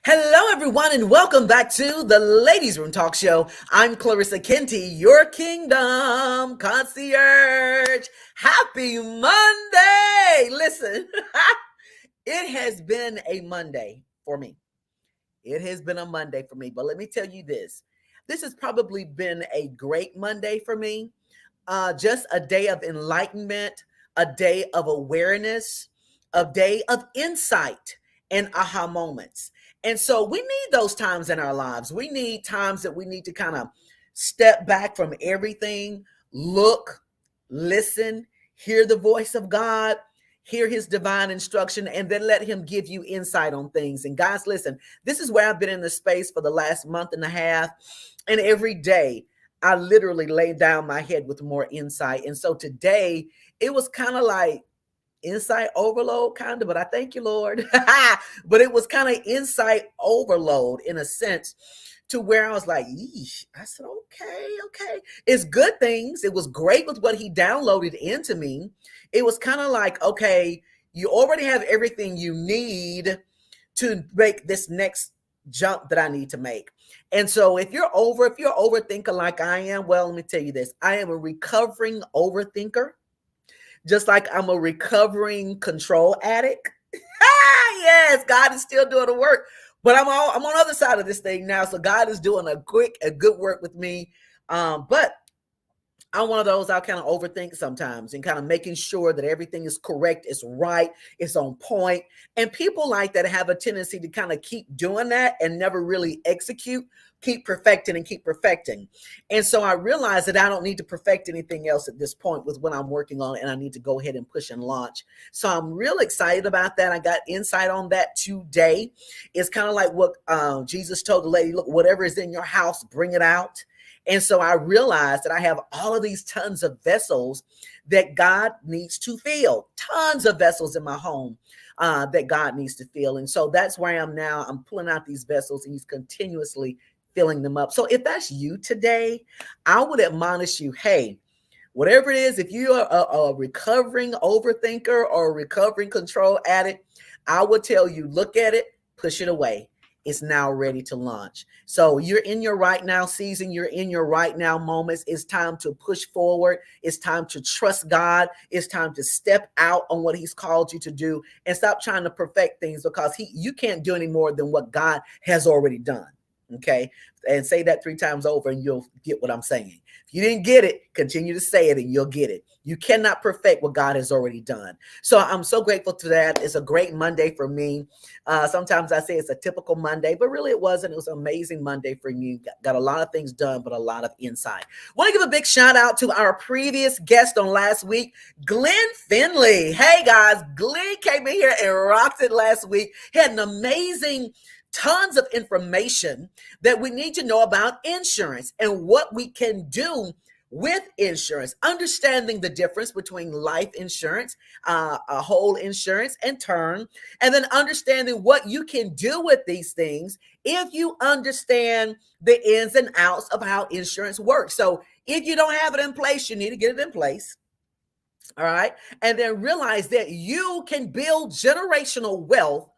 Hello, everyone, and welcome back to the Ladies Room Talk Show. I'm Clarissa Kenty, your Kingdom Concierge. Happy Monday! Listen, it has been a Monday for me. It has been a Monday for me, but let me tell you this. This has probably been a great Monday for me. Just a day of enlightenment, a day of awareness, a day of insight and aha moments. And so we need those times in our lives. We need times that we need to kind of step back from everything, look, listen, hear the voice of God, hear his divine instruction, and then let him give you insight on things. And guys, listen, this is where I've been in the space for the last month and a half. And every day, I literally laid down my head with more insight. And so today, it was kind of like insight overload, kind of, but I thank you, Lord. But it was kind of insight overload in a sense to where I was like, yeesh. I said, okay. It's good things. It was great with what he downloaded into me. It was kind of like, okay, you already have everything you need to make this next jump that I need to make. And so if you're overthinker like I am, well, let me tell you this. I am a recovering overthinker, just like I'm a recovering control addict. Yes, God is still doing the work, but I'm on the other side of this thing now. So God is doing a good work with me. But I'm one of those I kind of overthink sometimes and kind of making sure that everything is correct, it's right, it's on point. And people like that have a tendency to kind of keep doing that and never really execute, keep perfecting. And so I realized that I don't need to perfect anything else at this point with what I'm working on, and I need to go ahead and push and launch. So I'm real excited about that. I got insight on that today. It's kind of like what Jesus told the lady, look, whatever is in your house, bring it out. And so I realized that I have all of these tons of vessels that God needs to fill, tons of vessels in my home that God needs to fill. And so that's where I am now. I'm pulling out these vessels and he's continuously filling them up. So if that's you today, I would admonish you, hey, whatever it is, if you are a recovering overthinker or a recovering control addict, I would tell you, look at it, push it away. It's now ready to launch. So you're in your right now season. You're in your right now moments. It's time to push forward. It's time to trust God. It's time to step out on what he's called you to do and stop trying to perfect things because you can't do any more than what God has already done. Okay. And say that 3 times over and you'll get what I'm saying. If you didn't get it, continue to say it and you'll get it. You cannot perfect what God has already done. So I'm so grateful to that. It's a great Monday for me. Sometimes I say it's a typical Monday, but really it wasn't. It was an amazing Monday for me. Got a lot of things done, but a lot of insight. Want to give a big shout out to our previous guest on last week, Glenn Finley. Hey guys, Glenn came in here and rocked it last week. He had an amazing tons of information that we need to know about insurance and what we can do with insurance, understanding the difference between life insurance, a whole insurance and term, and then understanding what you can do with these things if you understand the ins and outs of how insurance works. So if you don't have it in place, you need to get it in place. All right. And then realize that you can build generational wealth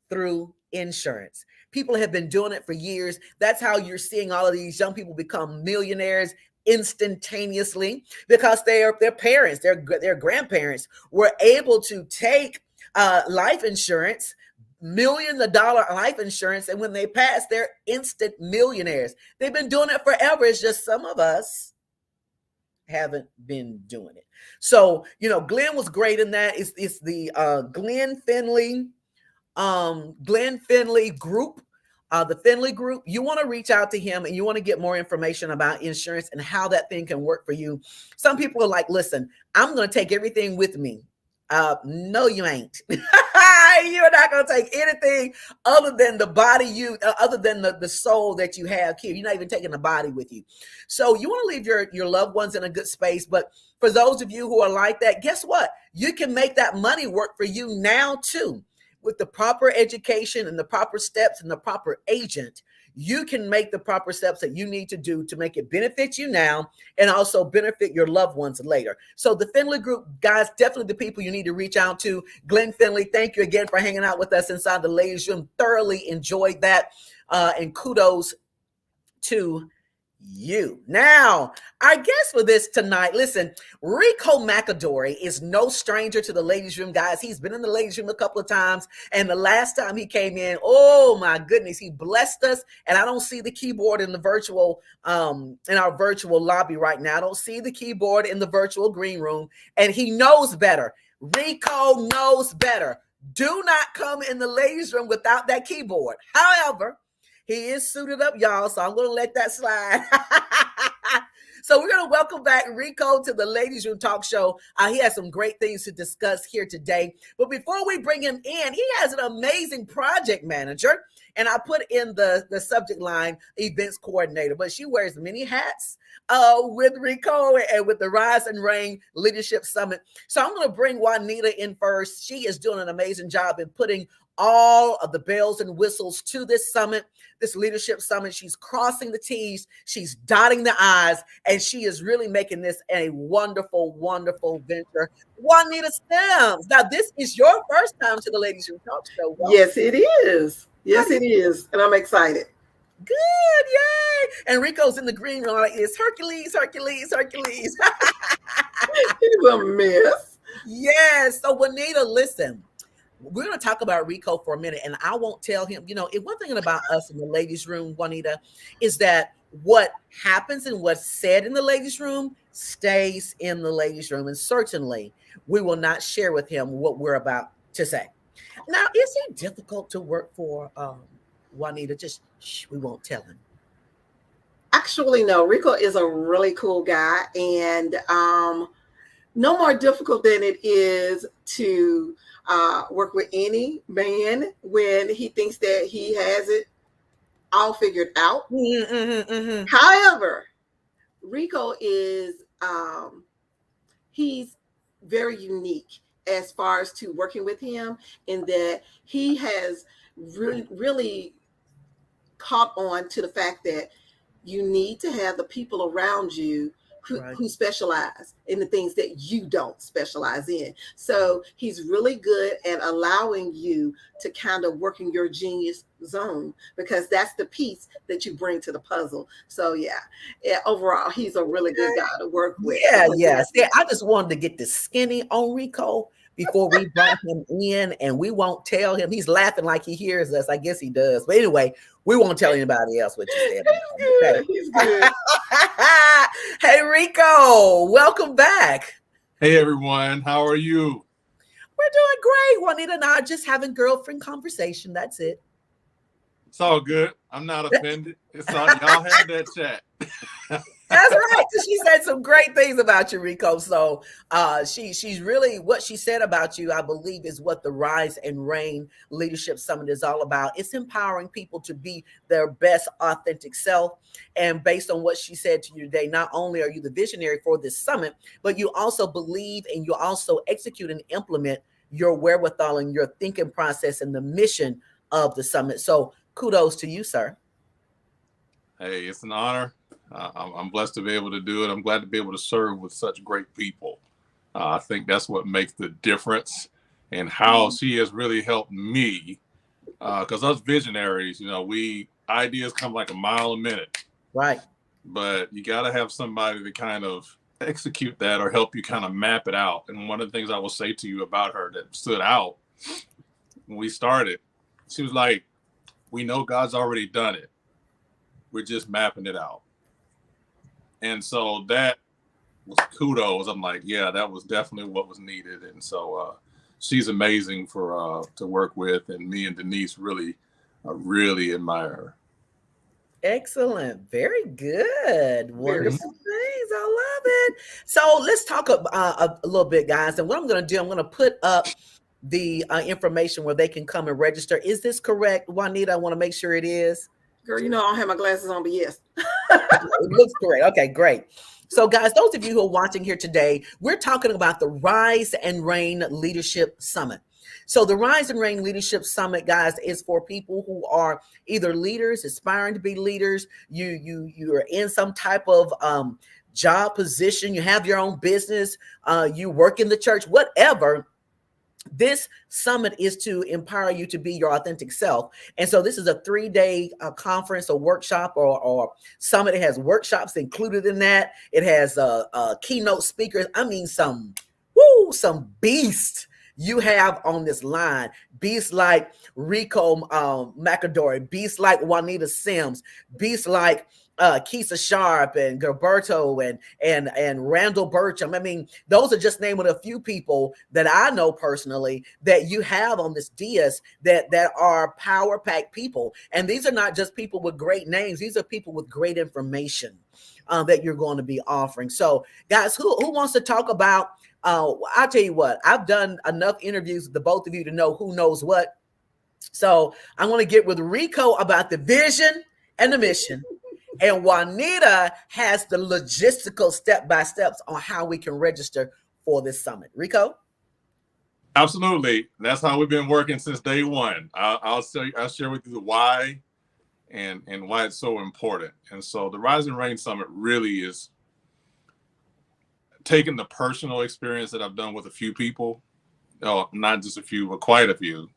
through insurance. People have been doing it for years. That's how you're seeing all of these young people become millionaires instantaneously because their parents, their grandparents were able to take life insurance, millions of dollar life insurance, and when they pass, they're instant millionaires. They've been doing it forever. It's just some of us haven't been doing it. So, Glenn was great in that. It's the Glenn Finley group, the Finley group. You want to reach out to him and you want to get more information about insurance and how that thing can work for you. Some people are like, listen, I'm going to take everything with me. No, you ain't. You're not going to take anything other than the body other than the soul that you have here. You're not even taking the body with you. So you want to leave your loved ones in a good space. But for those of you who are like that, guess what? You can make that money work for you now too. With the proper education and the proper steps and the proper agent, you can make the proper steps that you need to do to make it benefit you now and also benefit your loved ones later. So the Finley Group, guys, definitely the people you need to reach out to. Glenn Finley, thank you again for hanging out with us inside the Ladies Room. Thoroughly enjoyed that. And kudos to you. Now, our guest for this tonight, listen, Ricco McAdory is no stranger to the Ladies Room, guys. He's been in the Ladies Room a couple of times, and the last time he came in, oh my goodness, he blessed us. And I don't see the keyboard in the virtual in our virtual lobby right now. I don't see the keyboard in the virtual green room, and he knows better. Ricco knows better. Do not come in the Ladies Room without that keyboard. However, he is suited up, y'all, so I'm going to let that slide. So we're going to welcome back Ricco to the Ladies Room Talk Show. He has some great things to discuss here today. But before we bring him in, he has an amazing project manager. And I put in the subject line, events coordinator. But she wears many hats with Ricco and with the Rise and Reign Leadership Summit. So I'm going to bring Juanita in first. She is doing an amazing job in putting all of the bells and whistles to this summit, this leadership summit. She's crossing the T's, she's dotting the I's, and she is really making this a wonderful, wonderful venture. Juanita Sims. Now, this is your first time to the Ladies Room Talk Show. Welcome. Yes, it is. Yes, it is. And I'm excited. Good, yay. And Ricco's in the green room like this. Hercules, Hercules, Hercules. He's a mess. Yes. So, Juanita, listen. We're going to talk about Ricco for a minute, and I won't tell him, one thing about us in the Ladies Room, Juanita, is that what happens and what's said in the Ladies Room stays in the Ladies Room. And certainly we will not share with him what we're about to say. Now, is it difficult to work for Juanita? Just we won't tell him. Actually, no. Ricco is a really cool guy, and no more difficult than it is to work with any man when he thinks that he has it all figured out. However, Ricco is he's very unique as far as to working with him, in that he has really caught on to the fact that you need to have the people around you who specialize in the things that you don't specialize in. So he's really good at allowing you to kind of work in your genius zone, because that's the piece that you bring to the puzzle. So yeah, overall, he's a really good guy to work with. Yeah. See, I just wanted to get the skinny on Ricco before we brought him in, and we won't tell him. He's laughing like he hears us. I guess he does. But anyway, we won't tell anybody else what you said. He's good. Okay. He's good. Hey, Ricco, welcome back. Hey, everyone. How are you? We're doing great. Juanita and I are just having girlfriend conversation. That's it. It's all good. I'm not offended. It's all y'all had that chat. That's right. She said some great things about you, Ricco. So she's really, what she said about you, I believe, is what the Rise and Reign Leadership Summit is all about. It's empowering people to be their best authentic self. And based on what she said to you today, not only are you the visionary for this summit, but you also believe and you also execute and implement your wherewithal and your thinking process and the mission of the summit. So kudos to you, sir. Hey, it's an honor. I'm blessed to be able to do it. I'm glad to be able to serve with such great people. I think that's what makes the difference, and how she has really helped me. Because us visionaries, ideas come like a mile a minute. Right. But you got to have somebody to kind of execute that or help you kind of map it out. And one of the things I will say to you about her that stood out when we started, she was like, we know God's already done it. We're just mapping it out. And so that was kudos. I'm like, yeah, that was definitely what was needed. And so she's amazing to work with. And me and Denise really admire her. Excellent. Very good. Wonderful things. I love it. So let's talk a little bit, guys. And what I'm going to do, I'm going to put up the information where they can come and register. Is this correct, Juanita? I want to make sure it is. Girl, I don't have my glasses on, but yes. It looks correct. Okay, great. So guys, those of you who are watching here today, we're talking about the Rise and Reign Leadership Summit. So the Rise and Reign Leadership Summit, guys, is for people who are either leaders, aspiring to be leaders. You are in some type of job position. You have your own business. You work in the church, whatever. This summit is to empower you to be your authentic self. And so this is a 3-day conference or workshop or summit. It has workshops included in that. It has keynote speakers. I mean, some beasts you have on this line. Beasts like Ricco McAdory, beasts like Juanita Sims, beasts like Keisha Sharp and Gilberto and Randall Burcham. I mean, those are just naming a few people that I know personally that you have on this dais that are power packed people. And these are not just people with great names. These are people with great information that you're going to be offering. So guys, who wants to talk about, I'll tell you what, I've done enough interviews with the both of you to know who knows what. So I want to get with Ricco about the vision and the mission. And Juanita has the logistical step-by-steps on how we can register for this summit. Ricco? Absolutely. That's how we've been working since day one. I'll share with you the why and why it's so important. And so the Rise and Reign Summit really is taking the personal experience that I've done with a few people, not just a few, but quite a few,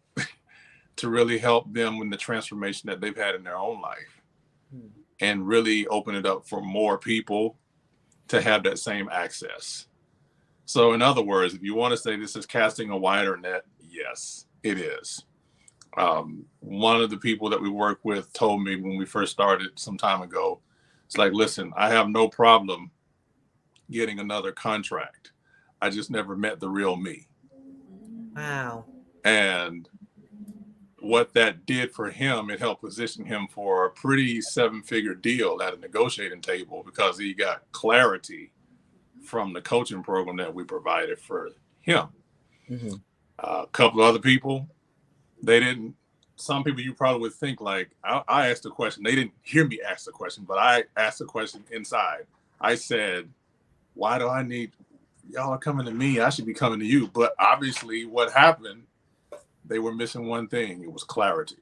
to really help them in the transformation that they've had in their own life. And really open it up for more people to have that same access. So in other words, if you want to say this is casting a wider net, yes, it is. One of the people that we work with told me when we first started some time ago, it's like, listen, I have no problem getting another contract. I just never met the real me. Wow. And what that did for him, it helped position him for a pretty 7-figure deal at a negotiating table because he got clarity from the coaching program that we provided for him. Mm-hmm. A couple of other people, they didn't. Some people you probably would think like, I asked a question. They didn't hear me ask the question, but I asked the question inside. I said, why do I need, y'all are coming to me, I should be coming to you. But obviously what happened, they were missing one thing. It was clarity.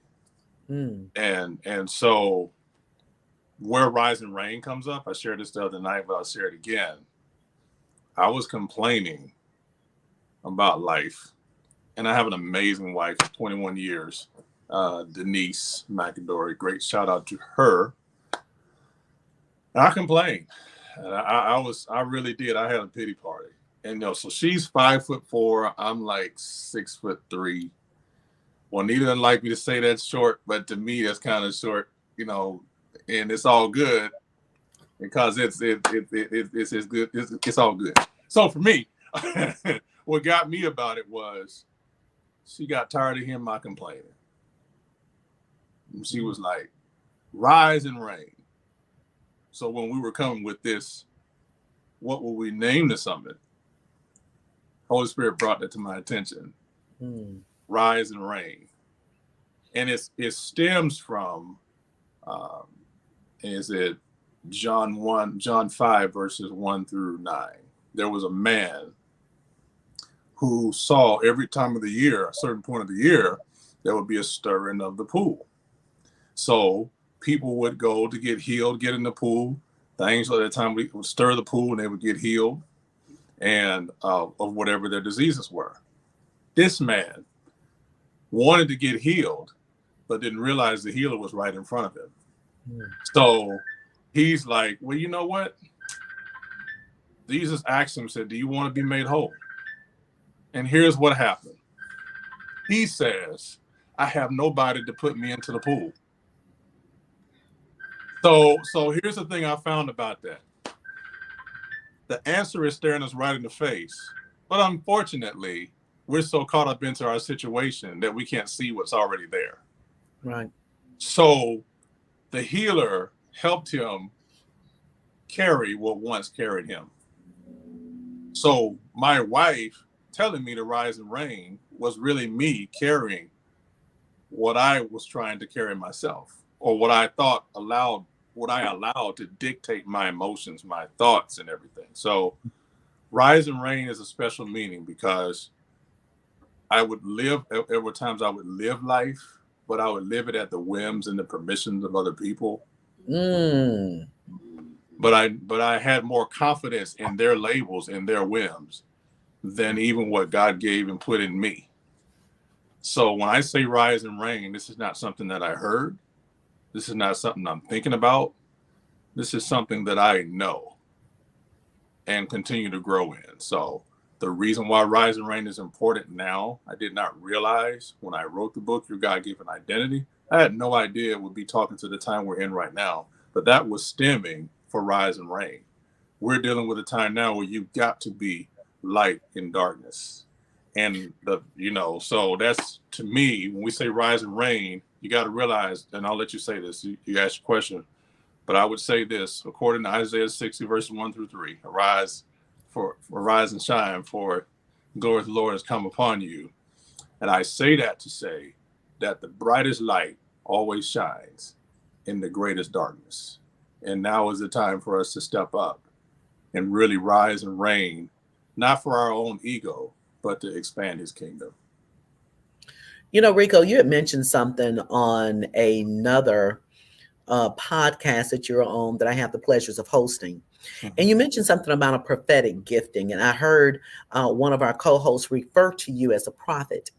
And so where Rise and Reign comes up, I shared this the other night, but I'll share it again. I was complaining about life, and I have an amazing wife of 21 years, Denise McAdory. Great shout out to her. And I complained. I really did. I had a pity party. And so she's 5'4". I'm like 6'3". Juanita doesn't like me to say that's short, but to me that's kind of short, and it's all good because it's good. It's all good. So for me, what got me about it was she got tired of hearing my complaining. And she was like, Rise and Reign. So when we were coming with this, what will we name the summit? Holy Spirit brought that to my attention. Rise and Reign. And it stems from, is it John 5, verses 1 through 9. There was a man who saw every time of the year, a certain point of the year, there would be a stirring of the pool. So people would go to get healed, get in the pool. The angel at that time would stir the pool and they would get healed and of whatever their diseases were. This man wanted to get healed, but didn't realize the healer was right in front of him. So he's like, well, you know what? Jesus asked him, said, do you want to be made whole? And here's what happened. He says, I have nobody to put me into the pool. So here's the thing I found about that. The answer is staring us right in the face. But unfortunately, we're so caught up into our situation that we can't see what's already there. Right. So the healer helped him carry what once carried him. So my wife telling me to rise and reign was really me carrying what I was trying to carry myself, or what I thought allowed to dictate my emotions, my thoughts and everything. So rise and reign is a special meaning because I would live. There were times I would live life, but I would live it at the whims and the permissions of other people. Mm. But I had more confidence in their labels and their whims than even what God gave and put in me. So when I say rise and reign, this is not something that I heard. This is not something I'm thinking about. This is something that I know and continue to grow in. So the reason why rise and reign is important now, I did not realize when I wrote the book, Your God-Given Identity. I had no idea it would be talking to the time we're in right now, but that was stemming for rise and reign. We're dealing with a time now where you've got to be light in darkness. And so that's, to me, when we say rise and reign, you got to realize, and I'll let you say this, you asked your question, but I would say this, according to Isaiah 60, verses 1-3, arise and shine, for the glory of the Lord has come upon you. And I say that to say that the brightest light always shines in the greatest darkness. And now is the time for us to step up and really rise and reign, not for our own ego, but to expand his kingdom. Ricco, you had mentioned something on another podcast that you're on that I have the pleasures of hosting. Mm-hmm. And you mentioned something about a prophetic gifting. And I heard one of our co-hosts refer to you as a prophet.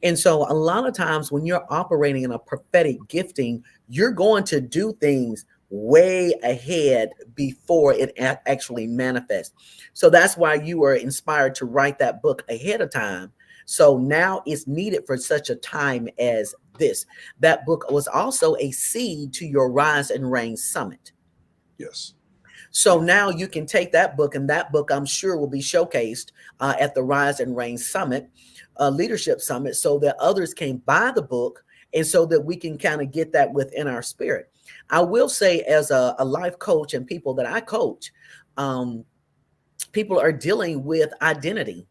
And so a lot of times when you're operating in a prophetic gifting, you're going to do things way ahead before it actually manifests. So that's why you were inspired to write that book ahead of time. So now it's needed for such a time as this. That book was also a seed to your Rise and Reign Summit. Yes. So now you can take that book, and that book I'm sure will be showcased at the Rise and Reign Summit, Leadership Summit, so that others can buy the book and so that we can kind of get that within our spirit. I will say, as a life coach and people that I coach, people are dealing with identity,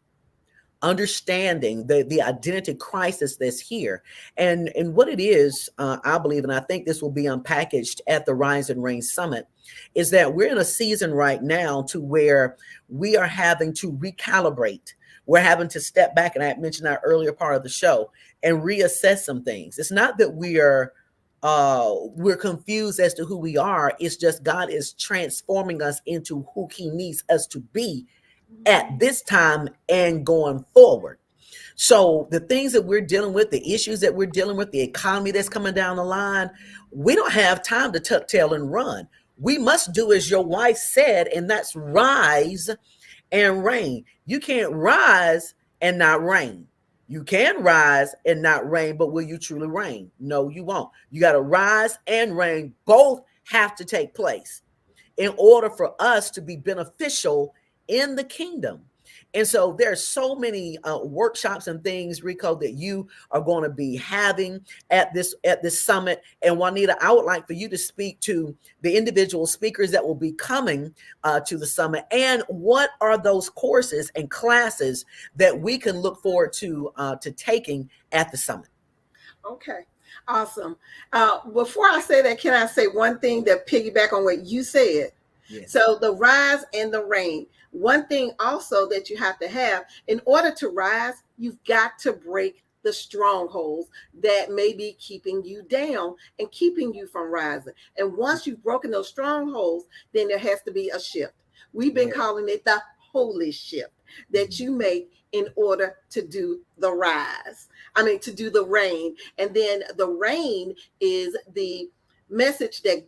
understanding the identity crisis that's here. And what it is, I believe, and I think this will be unpackaged at the Rise and Reign Summit, is that we're in a season right now to where we are having to recalibrate. We're having to step back, and I mentioned that earlier part of the show, and reassess some things. It's not that we're confused as to who we are. It's just God is transforming us into who he needs us to be at this time and going forward. So the things that we're dealing with, the issues that we're dealing with, the economy that's coming down the line, we don't have time to tuck tail and run. We must do as your wife said, and that's rise and reign. You can't rise and not reign. You can rise and not reign, but will you truly reign? No, you won't. You got to rise and reign. Both have to take place in order for us to be beneficial in the kingdom. And so there's so many workshops and things, Ricco, that you are going to be having at this summit. And Juanita, I would like for you to speak to the individual speakers that will be coming to the summit, and what are those courses and classes that we can look forward to taking at the summit. Okay. Awesome. Before I say that, can I say one thing that piggyback on what you said? Yes. So the rise and the reign. One thing also that you have to have in order to rise, you've got to break the strongholds that may be keeping you down and keeping you from rising. And once you've broken those strongholds, then there has to be a shift. We've been calling it the holy shift that you make in order to do the rise. To do the reign. And then the reign is the message that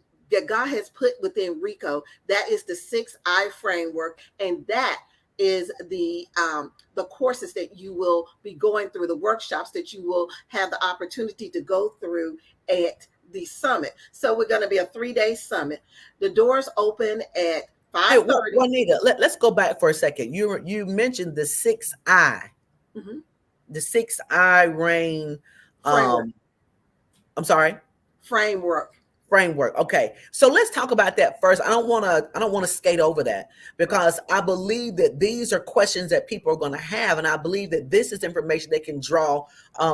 God has put within Ricco. That is the 6I framework, and that is the courses that you will be going through, the workshops that you will have the opportunity to go through at the summit. So we're going to be a 3-day summit. The doors open at 5:30. Hey, Juanita, let's go back for a second. You mentioned the 6I, mm-hmm. The 6I reign. I'm sorry. Framework. Okay, so let's talk about that first. I don't want to skate over that, because I believe that these are questions that people are going to have, and I believe that this is information that can draw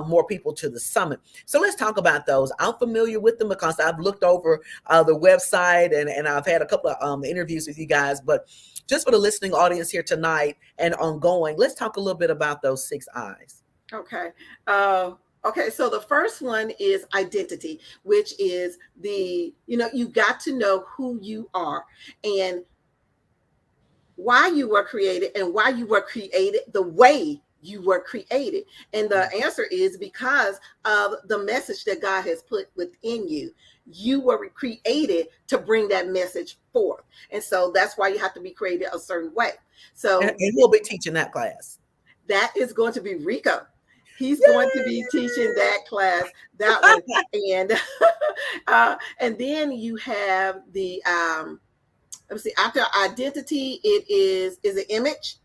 more people to the summit. So let's talk about those. I'm familiar with them because I've looked over the website, and I've had a couple of interviews with you guys. But just for the listening audience here tonight and ongoing, let's talk a little bit about those 6 I's. Okay. Okay. So the first one is identity, which is you got to know who you are and why you were created and why you were created the way you were created. And the answer is because of the message that God has put within you. You were created to bring that message forth. And so that's why you have to be created a certain way. So And we'll be teaching that class. that is going to be Ricco. He's going to be teaching Yay! that class, that one. And and then you have the let me see, after identity, it is an image.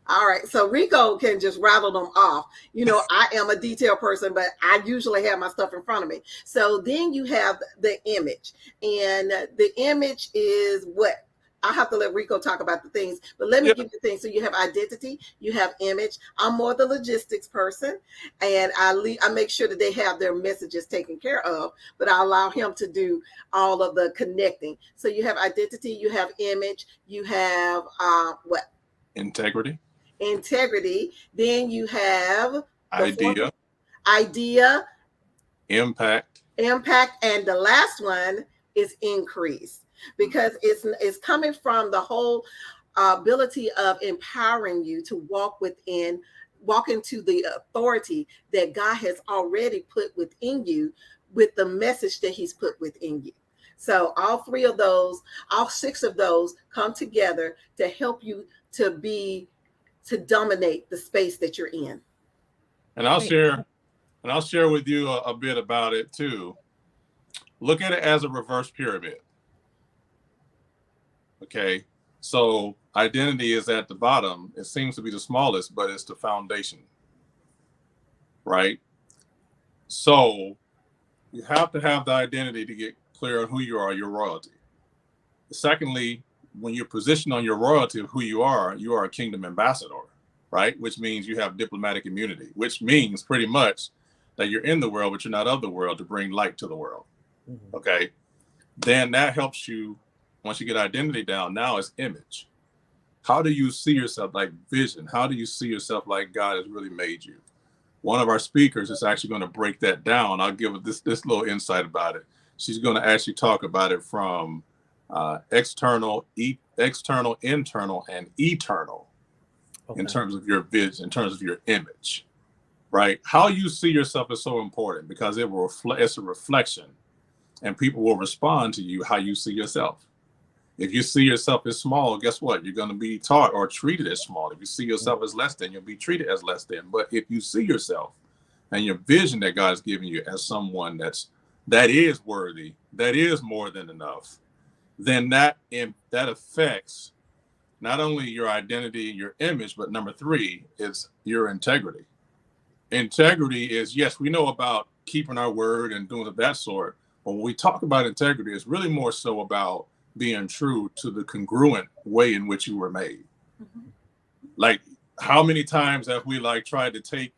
All right, so Ricco can just rattle them off. I am a detail person, but I usually have my stuff in front of me. So then you have the image, and the image is what I have to let Ricco talk about the things, but let me Yeah. give you things. So you have identity, you have image. I'm more the logistics person, and I make sure that they have their messages taken care of, but I allow him to do all of the connecting. So you have identity, you have image, you have what? Integrity. Integrity. Then you have the fourth Idea. idea, Impact. impact, and the last one is increase, because it's coming from the whole ability of empowering you to walk into the authority that God has already put within you with the message that he's put within you. So all three of those, all six of those come together to help you to dominate the space that you're in. And I'll share with you a bit about it too. Look at it as a reverse pyramid. Okay. So identity is at the bottom. It seems to be the smallest, but it's the foundation. Right. So you have to have the identity to get clear on who you are, your royalty. Secondly, when you're positioned on your royalty of who you are a kingdom ambassador, right? Which means you have diplomatic immunity, which means pretty much that you're in the world, but you're not of the world, to bring light to the world. Mm-hmm. Okay. Then that helps you, once you get identity down, now it's image. How do you see yourself? Like vision. How do you see yourself like God has really made you? One of our speakers is actually going to break that down. I'll give this little insight about it. She's going to actually talk about it from external, internal, and eternal. Okay. In terms of your vision, in terms of your image, right? How you see yourself is so important because it's a reflection, and people will respond to you how you see yourself. If you see yourself as small, guess what? You're going to be taught or treated as small. If you see yourself as less than, you'll be treated as less than. But if you see yourself and your vision that God's given you as someone that is worthy, that is more than enough, then that affects not only your identity, your image, but number 3 is your integrity. Integrity is, yes, we know about keeping our word and doing of that sort. But when we talk about integrity, it's really more so about being true to the congruent way in which you were made. Mm-hmm. Like, how many times have we tried to take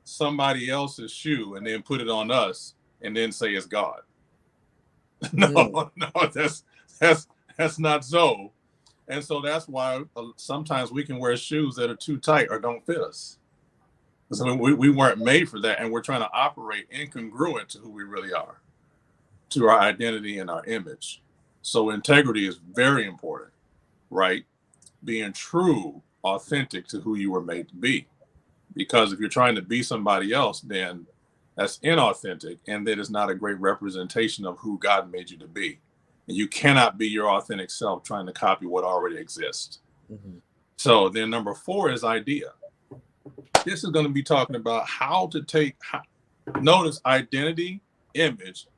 somebody else's shoe and then put it on us and then say it's God? No, that's not so. And so that's why sometimes we can wear shoes that are too tight or don't fit us. So we weren't made for that, and we're trying to operate incongruent to who we really are, to our identity and our image. So integrity is very important, right? Being true, authentic to who you were made to be. Because if you're trying to be somebody else, then that's inauthentic, and that is not a great representation of who God made you to be. And you cannot be your authentic self trying to copy what already exists. Mm-hmm. So then number 4 is idea. This is going to be talking about how to notice identity, image,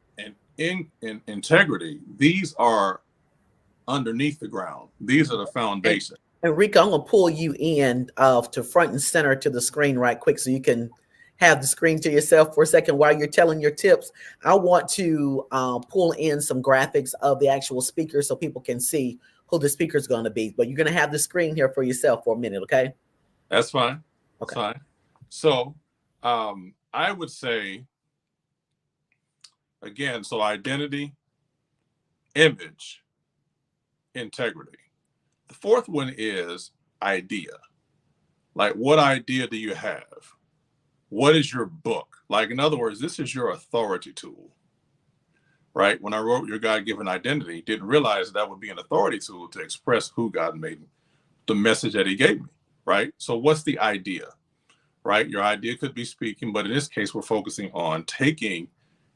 and integrity. These are underneath the ground. These are the foundation. And Ricco, I'm going to pull you in to front and center to the screen right quick so you can have the screen to yourself for a second while you're telling your tips. I want to pull in some graphics of the actual speaker so people can see who the speaker is going to be. But you're going to have the screen here for yourself for a minute, okay? That's fine. Okay. That's fine. So I would say, again, so identity, image, integrity. The 4th one is idea. Like, what idea do you have? what is your book? Like, in other words, this is your authority tool, right? When I wrote Your God-Given Identity, didn't realize that would be an authority tool to express who God made me, the message that he gave me, right? So what's the idea, right? Your idea could be speaking, but in this case, we're focusing on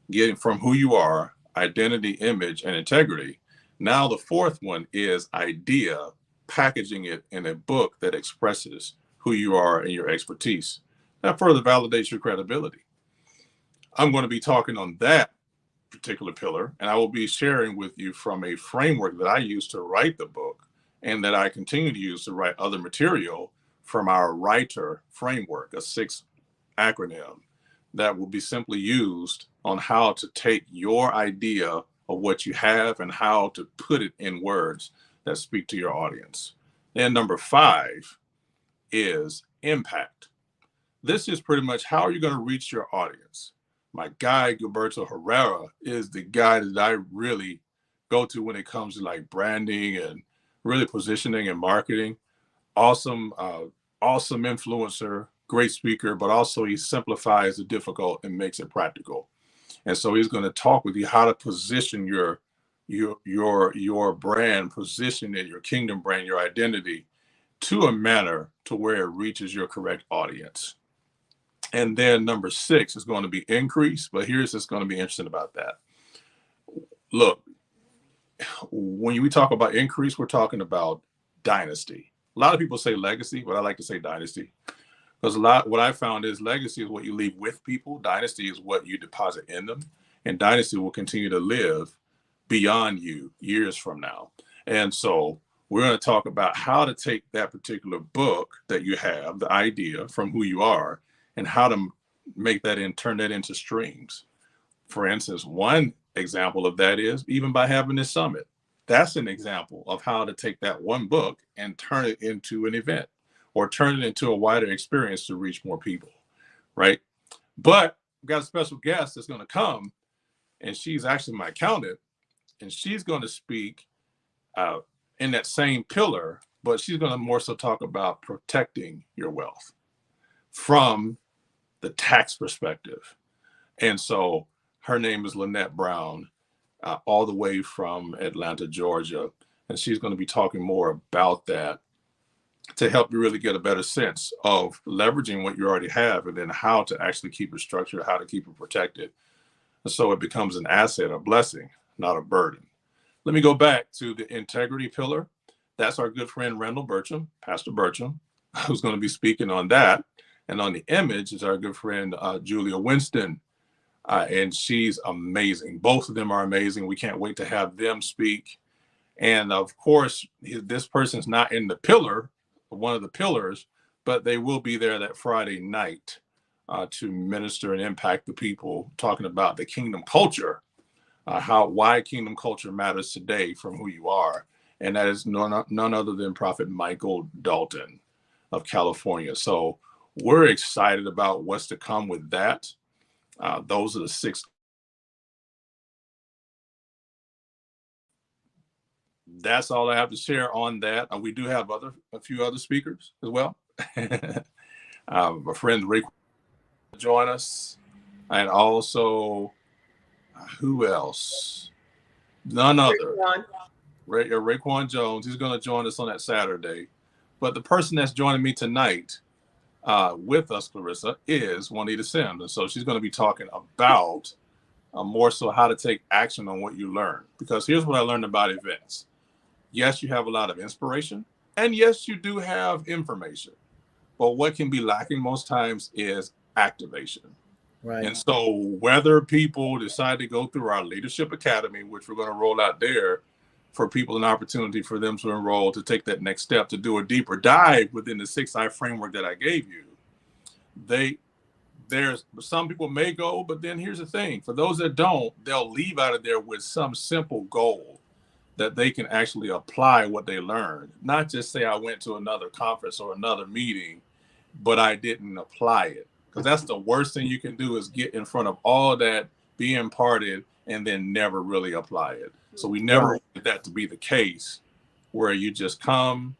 getting from who you are, identity, image, and integrity. Now, the fourth one is idea, packaging it in a book that expresses who you are and your expertise. That further validates your credibility. I'm going to be talking on that particular pillar, and I will be sharing with you from a framework that I used to write the book and that I continue to use to write other material from our writer framework, a 6 acronym that will be simply used on how to take your idea of what you have and how to put it in words that speak to your audience. And number 5 is impact. This is pretty much how you're going to reach your audience. My guy, Gilberto Herrera, is the guy that I really go to when it comes to like branding and really positioning and marketing. Awesome, awesome influencer, great speaker, but also he simplifies the difficult and makes it practical. And so he's going to talk with you how to position your brand, position it, your kingdom brand, your identity to a manner to where it reaches your correct audience. And then number 6 is going to be increase, but here's what's going to be interesting about that. Look, when we talk about increase, we're talking about dynasty. A lot of people say legacy, but I like to say dynasty. Because what I found is legacy is what you leave with people. Dynasty is what you deposit in them. And dynasty will continue to live beyond you years from now. And so we're going to talk about how to take that particular book that you have, the idea from who you are, and how to make that and turn that into streams. For instance, one example of that is even by having this summit. That's an example of how to take that one book and turn it into an event or turn it into a wider experience to reach more people, right? But we've got a special guest that's going to come, and she's actually my accountant, and she's going to speak in that same pillar, but she's going to more so talk about protecting your wealth from the tax perspective. And so her name is Lynette Brown, all the way from Atlanta, Georgia. And she's going to be talking more about that to help you really get a better sense of leveraging what you already have and then how to actually keep it structured, how to keep it protected. And so it becomes an asset, a blessing, not a burden. Let me go back to the integrity pillar. That's our good friend, Randall Bertram, Pastor Bertram, who's going to be speaking on that. And on the image is our good friend, Julia Winston. And she's amazing. Both of them are amazing. We can't wait to have them speak. And of course, this person's not in the pillar, one of the pillars, but they will be there that Friday night to minister and impact the people, talking about the kingdom culture, why kingdom culture matters today from who you are. And that is none other than Prophet Michael Dalton of California. So we're excited about what's to come with that. Those are the 6. That's all I have to share on that. We do have a few other speakers as well. My friend Ricco will join us, and also who else? None other. Raekwon Jones. He's going to join us on that Saturday. But the person that's joining me tonight with us, Clarissa, is Juanita Sims. And so she's going to be talking about more so how to take action on what you learn. Because here's what I learned about events. Yes, you have a lot of inspiration. And yes, you do have information. But what can be lacking most times is activation. Right. And so whether people decide to go through our Leadership Academy, which we're going to roll out there for people, an opportunity for them to enroll, to take that next step, to do a deeper dive within the 6I framework that I gave you. There's some people may go, but then here's the thing. For those that don't, they'll leave out of there with some simple goal that they can actually apply what they learned. Not just say, I went to another conference or another meeting, but I didn't apply it. Because that's the worst thing you can do, is get in front of all that, be imparted, and then never really apply it. So we never want that to be the case, where you just come,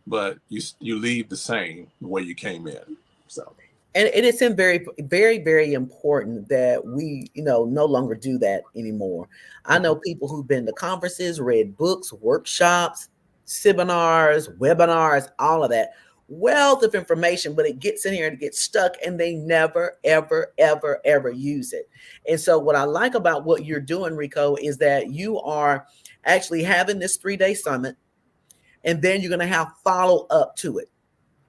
but you leave the same the way you came in. So And it's in very, very, very important that we, no longer do that anymore. I know people who've been to conferences, read books, workshops, seminars, webinars, all of that wealth of information, but it gets in here and it gets stuck and they never, ever, ever, ever use it. And so what I like about what you're doing, Ricco, is that you are actually having this 3-day summit, and then you're going to have follow up to it.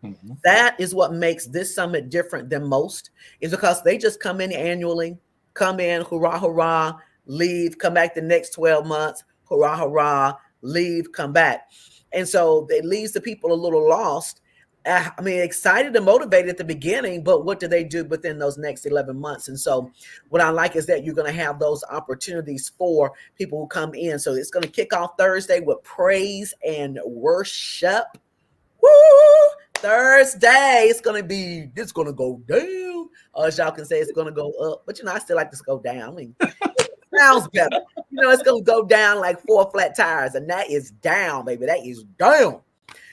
Mm-hmm. That is what makes this summit different than most, is because they just come in annually, come in, hurrah, hurrah, leave, come back the next 12 months, hurrah, hurrah, leave, come back. And so it leaves the people a little lost. I mean, excited and motivated at the beginning, but what do they do within those next 11 months? And so what I like is that you're going to have those opportunities for people who come in. So it's going to kick off Thursday with praise and worship. Woo! Thursday, it's going to go down. As y'all can say, it's going to go up. But, I still like this go down. I mean, it sounds better. It's going to go down like 4 flat tires. And that is down, baby. That is down.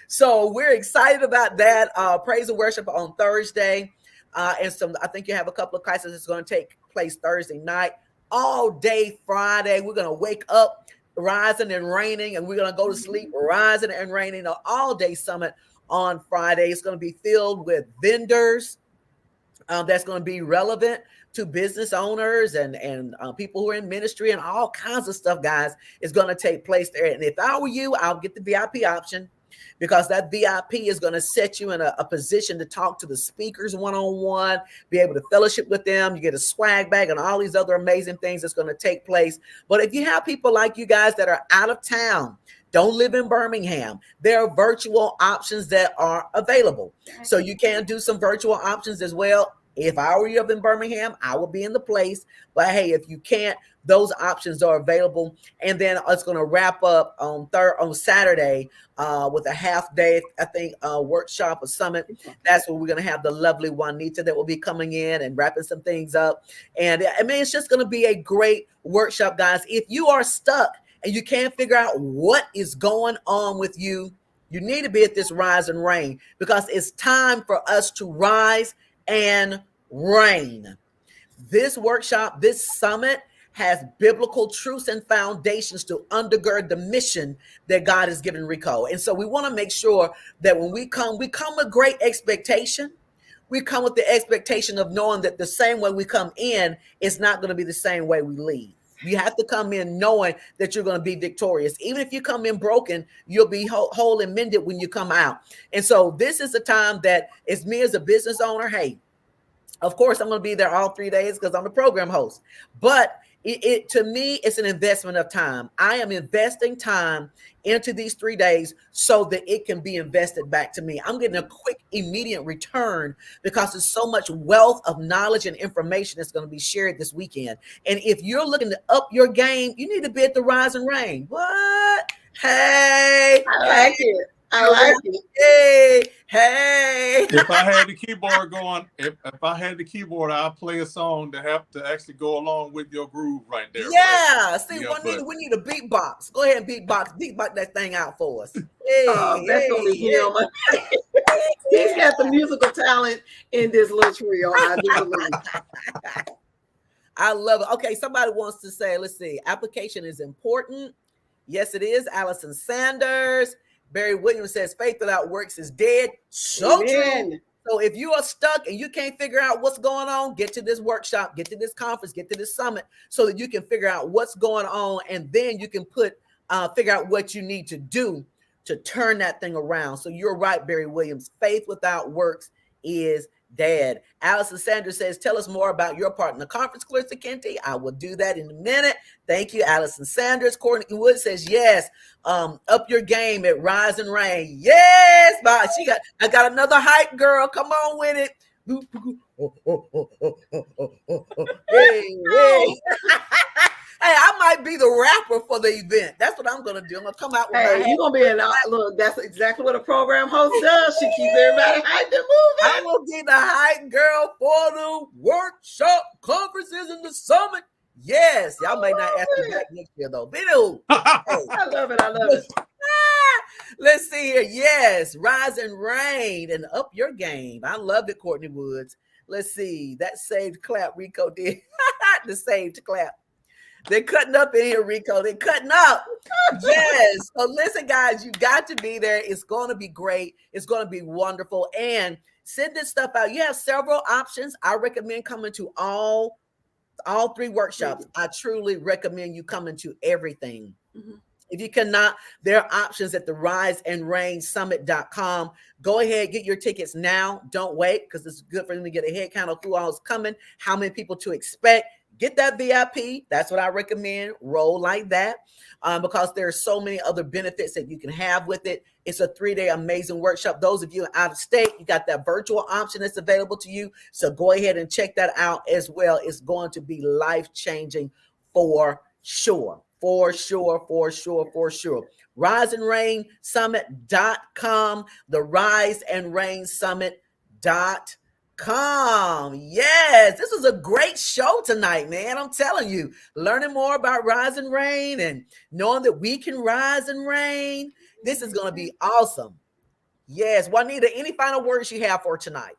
So we're excited about that. Praise and worship on Thursday. And I think you have a couple of classes that's going to take place Thursday night. All day Friday, we're going to wake up rising and raining, and we're going to go to sleep rising and raining. An all-day summit on Friday. It's going to be filled with vendors that's going to be relevant to business owners and people who are in ministry, and all kinds of stuff, guys, is going to take place there. And if I were you, I'll get the VIP option, because that VIP is going to set you in a position to talk to the speakers one-on-one, be able to fellowship with them. You get a swag bag and all these other amazing things that's going to take place. But if you have people like you guys that are out of town, don't live in Birmingham, there are virtual options that are available. So you can do some virtual options as well. If I were you up in Birmingham, I would be in the place. But hey, if you can't, those options are available. And then it's going to wrap up on Saturday with a half day, I think, workshop or summit. That's where we're going to have the lovely Juanita that will be coming in and wrapping some things up. And I mean, it's just going to be a great workshop, guys. If you are stuck and you can't figure out what is going on with you, you need to be at this Rise and Reign, because it's time for us to rise and reign. This workshop, this summit, has biblical truths and foundations to undergird the mission that God has given Ricco. And so we want to make sure that when we come with great expectation. We come with the expectation of knowing that the same way we come in is not going to be the same way we leave. You have to come in knowing that you're going to be victorious. Even if you come in broken, you'll be whole and mended when you come out. And so this is the time that it's me as a business owner. Hey, of course, I'm going to be there all 3 days because I'm the program host. But it to me, it's an investment of time. I am investing time into these 3 days so that it can be invested back to me. I'm getting a quick, immediate return because there's so much wealth of knowledge and information that's going to be shared this weekend. And if you're looking to up your game, you need to be at the Rise and Reign. What? Hey, I like it. I like it. Hey. If I had the keyboard going, if I had the keyboard, I'd play a song to have to actually go along with your groove right there. Yeah. See, we need a beatbox. Go ahead and beatbox that thing out for us. Hey, that's only him. He's got the musical talent in this little trio. I do believe. I love it. Okay, somebody wants to say, let's see, application is important. Yes, it is. Allison Sanders. Barry Williams says, faith without works is dead. So true. So if you are stuck and you can't figure out what's going on, get to this workshop, get to this conference, get to this summit so that you can figure out what's going on. And then you can figure out what you need to do to turn that thing around. So you're right, Barry Williams. Faith without works is dead. Allison Sanders says, tell us more about your part in the conference, Clarissa Kenty. I will do that in a minute. Thank you, Allison Sanders. Courtney Wood says, yes, up your game at Rise and Reign. Yes, I got another hype girl. Come on with it. Hey. Hey, I might be the rapper for the event. That's what I'm going to do. I'm going to come out with you're going to be in look, that's exactly what a program host does. She keeps everybody hyped and moving. I will be the hype girl for the workshop, conferences, and the summit. Yes. Y'all may not ask me back next year, though. I love it. Let's see here. Yes. Rise and Reign and up your game. I love it, Courtney Woods. Let's see. That saved clap Rico did. The saved clap. They're cutting up in here, Rico. They're cutting up. Yes. So listen, guys, you got to be there. It's going to be great. It's going to be wonderful. And send this stuff out. You have several options. I recommend coming to all 3 workshops. I truly recommend you coming to everything. Mm-hmm. If you cannot, there are options at the riseandreignsummit.com. Go ahead, get your tickets now. Don't wait, because it's good for them to get a head count of who all is coming, how many people to expect. Get that VIP. That's what I recommend. Roll like that, because there are so many other benefits that you can have with it. It's a 3-day amazing workshop. Those of you out of state, you got that virtual option that's available to you. So go ahead and check that out as well. It's going to be life-changing for sure. For sure. riseandreignsummit.com. The riseandreignsummit.com. Yes, this was a great show tonight, man. I'm telling you, learning more about Rise and Reign and knowing that we can rise and reign. This is going to be awesome. Yes, Juanita, any final words you have for tonight?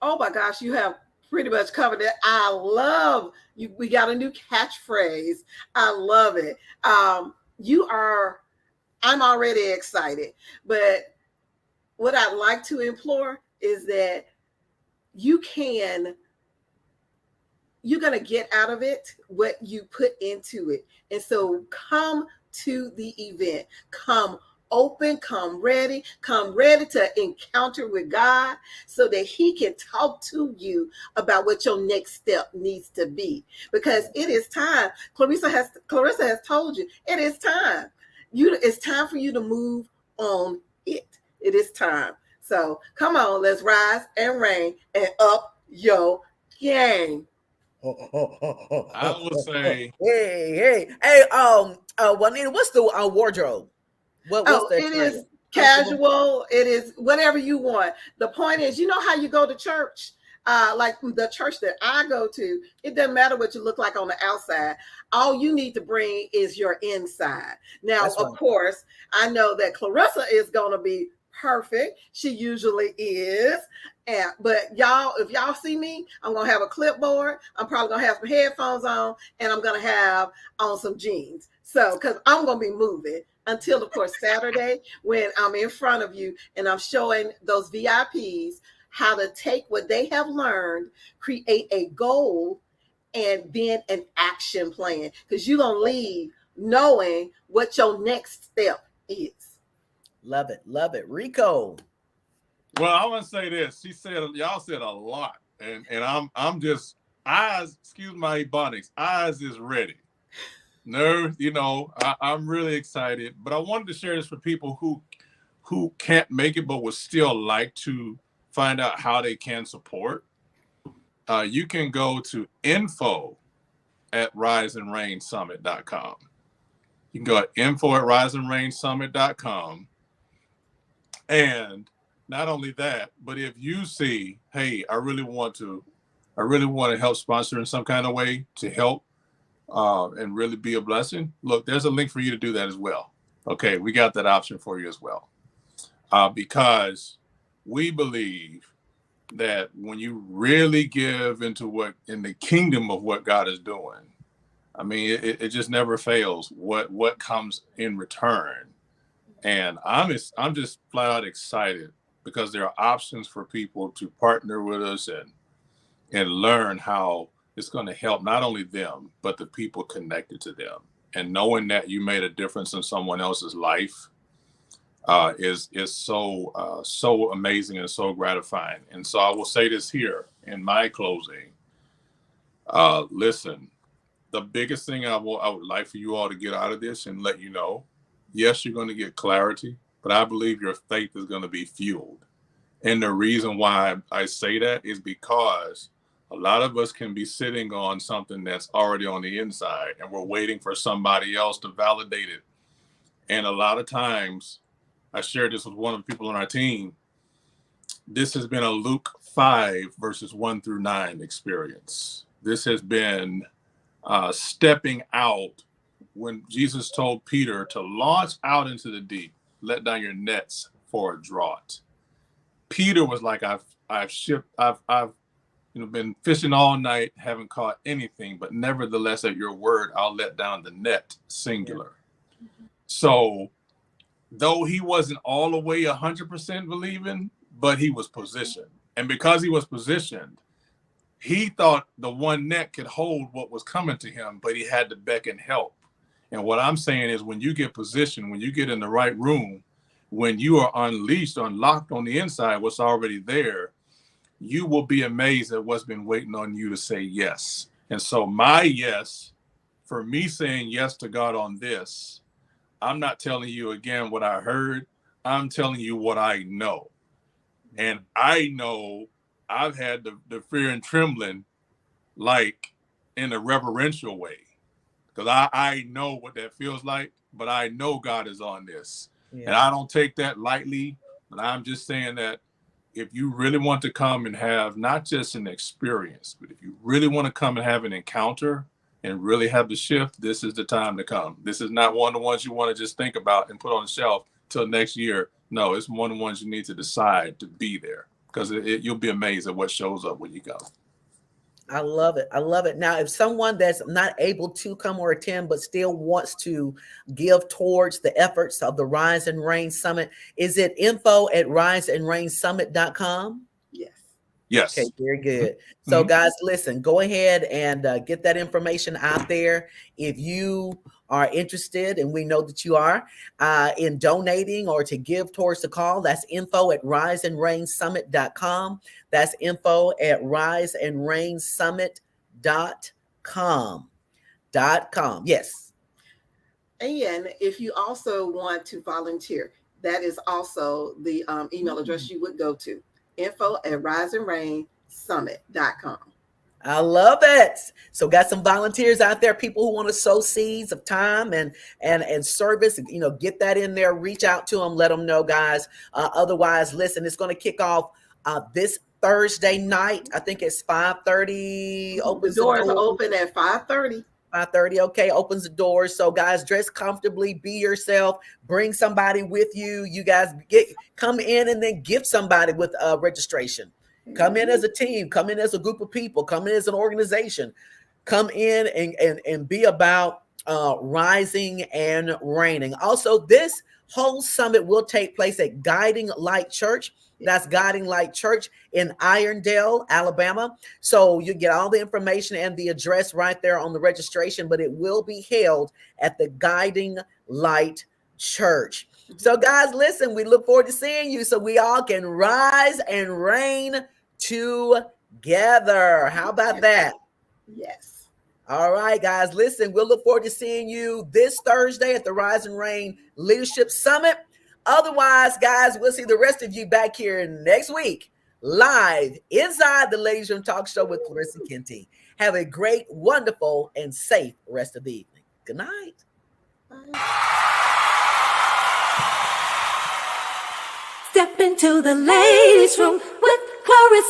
Oh my gosh, you have pretty much covered it. I love you. We got a new catchphrase. I love it. I'm already excited, but what I'd like to implore is that you're going to get out of it what you put into it. And so come to the event, come open, come ready to encounter with God so that he can talk to you about what your next step needs to be, because it is time. Clarissa has told you it is time. It's time for you to move on it. It is time. So come on, let's rise and reign and up your game. I would say, hey, Juanita, what's the wardrobe? It is casual. It is whatever you want. The point is, you know how you go to church, like the church that I go to, it doesn't matter what you look like on the outside. All you need to bring is your inside. Now, of course, I know that Clarissa is going to be perfect. She usually is. But y'all, if y'all see me, I'm going to have a clipboard. I'm probably going to have some headphones on, and I'm going to have on some jeans. So, because I'm going to be moving until, of course, Saturday, when I'm in front of you and I'm showing those VIPs how to take what they have learned, create a goal, and then an action plan. Because you're going to leave knowing what your next step is. Love it. Ricco. Well, I want to say this. Y'all said a lot. And I'm just, excuse my ebonics, eyes is ready. No, I'm really excited, but I wanted to share this for people who can't make it but would still like to find out how they can support. You can go to info@riseandreignsummit.com. You can go at info@riseandreignsummit.com. And not only that, but if you see, hey, I really want to help sponsor in some kind of way to help and really be a blessing, look, there's a link for you to do that as well. Okay, we got that option for you as well. Because we believe that when you really give into in the kingdom of what God is doing, I mean, it just never fails what comes in return. And I'm just flat out excited because there are options for people to partner with us and learn how it's going to help not only them, but the people connected to them. And knowing that you made a difference in someone else's life is so amazing and so gratifying. And so I will say this here in my closing. Listen, the biggest thing I would like for you all to get out of this and let you know, yes, you're going to get clarity, but I believe your faith is going to be fueled. And the reason why I say that is because a lot of us can be sitting on something that's already on the inside and we're waiting for somebody else to validate it. And a lot of times, I shared this with one of the people on our team, this has been a Luke 5 verses 1-9 experience. This has been stepping out when Jesus told Peter to launch out into the deep, let down your nets for a draught. Peter was like, I've been fishing all night, haven't caught anything, but nevertheless, at your word, I'll let down the net, singular. Yeah. So, though he wasn't all the way 100% believing, but he was positioned. And because he was positioned, he thought the one net could hold what was coming to him, but he had to beckon help. And what I'm saying is, when you get positioned, when you get in the right room, when you are unleashed, unlocked on the inside, what's already there, you will be amazed at what's been waiting on you to say yes. And so my yes, for me saying yes to God on this, I'm not telling you again what I heard. I'm telling you what I know. And I know I've had the fear and trembling, like in a reverential way, because I know what that feels like, but I know God is on this. Yeah. And I don't take that lightly, but I'm just saying that if you really want to come and have not just an experience, but if you really want to come and have an encounter and really have the shift, this is the time to come. This is not one of the ones you want to just think about and put on the shelf till next year. No, it's one of the ones you need to decide to be there, because you'll be amazed at what shows up when you go. I love it. I love it. Now, if someone that's not able to come or attend, but still wants to give towards the efforts of the Rise and Reign Summit, is it info@riseandreignsummit.com? Yes. Yes. Okay, very good. So guys, listen, go ahead and get that information out there. If you are interested, and we know that you are, in donating or to give towards the call, that's info@riseandreignsummit.com. That's info@riseandreignsummit.com. Yes. And if you also want to volunteer, that is also the email address you would go to, info@riseandreignsummit.com. I love it. So got some volunteers out there, people who want to sow seeds of time and service, get that in there, reach out to them, let them know, guys. Otherwise, listen, it's going to kick off this Thursday night. I think it's 5:30. The doors are open at 5:30. 5:30. Okay, opens the doors. So guys, dress comfortably, be yourself, bring somebody with you. You guys come in and then give somebody with registration. Come in as a team, come in as a group of people, come in as an organization, come in and be about rising and reigning. Also, this whole summit will take place at Guiding Light Church. That's Guiding Light Church in Irondale, Alabama. So you get all the information and the address right there on the registration, but it will be held at the Guiding Light Church. So guys, listen, we look forward to seeing you so we all can rise and reign together. How about that? Yes. All right, guys, listen, we'll look forward to seeing you this Thursday at the Rise and Reign Leadership Summit. Otherwise, guys, we'll see the rest of you back here next week, live inside the Ladiez Room Talk Show with Clarissa Kenty. Have a great, wonderful, and safe rest of the evening. Good night. Bye. Step into the Ladiez Room with Clarissa.